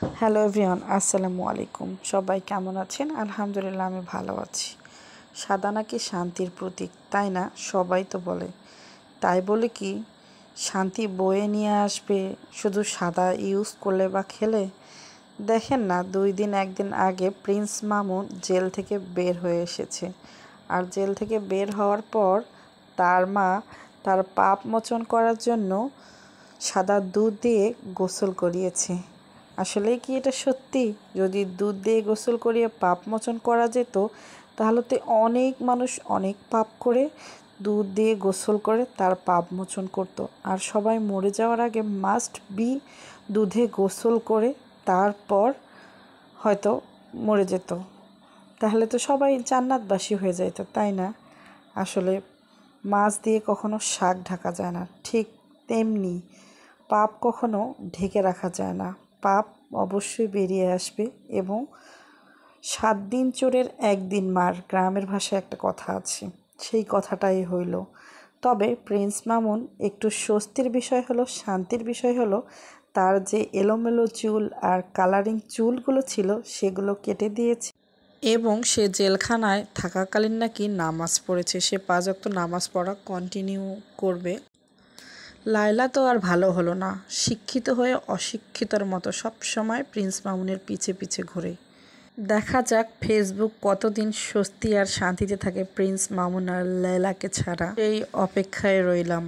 Hello everyone, আসসালামু আলাইকুম। সবাই কেমন আছেন? আলহামদুলিল্লাহ, আমি ভালো আছি। সাদা নাকি শান্তির প্রতীক, তাই না? সবাই তো বলে। তাই বলে কি শান্তি বয়ে নিয়ে আসবে শুধু সাদা ইউজ করলে বা খেলে? দেখেন না, 1 দিন আগে প্রিন্স মামুন জেল থেকে বের হয়ে এসেছে। আর জেল থেকে বের হওয়ার পর তার মা তার পাপ মোচন করার জন্য সাদা দুধ দিয়ে গোসল করিয়েছে। আসলেই কি এটা সত্যি? যদি দুধ দিয়ে গোসল করিয়ে পাপ মোচন করা যেত, তাহলে তো অনেক মানুষ অনেক পাপ করে দুধ দিয়ে গোসল করে তার পাপ মোচন করতো। আর সবাই মরে যাওয়ার আগে মাস্ট বি দুধে গোসল করে তারপর হয়তো মরে যেত। তাহলে তো সবাই জান্নাতবাসী হয়ে যেত, তাই না? আসলে মাছ দিয়ে কখনো শাক ঢাকা যায় না, ঠিক তেমনি পাপ কখনো ঢেকে রাখা যায় না। পাপ অবশ্যই বেরিয়ে আসবে। এবং 7 দিন চোরের 1 দিন মার, গ্রামের ভাষায় একটা কথা আছে, সেই কথাটাই হইল। তবে প্রিন্স মামুন একটু স্বস্তির বিষয় হলো, শান্তির বিষয় হলো, তার যে এলোমেলো চুল আর কালারিং চুলগুলো ছিল সেগুলো কেটে দিয়েছে। এবং সে জেলখানায় থাকাকালীন নাকি নামাজ পড়েছে। সে 5 ওয়াক্ত নামাজ পড়া কন্টিনিউ করবে। লায়লা তো আর ভালো হলো না, শিক্ষিত হয়ে অশিক্ষিতর মতো সব সময় প্রিন্স মামুনের পিছে পিছে ঘুরে। দেখা যাক ফেসবুক কতদিন স্বস্তি আর শান্তিতে থাকে প্রিন্স মামুন আর লায়লাকে ছাড়া, এই অপেক্ষায় রইলাম।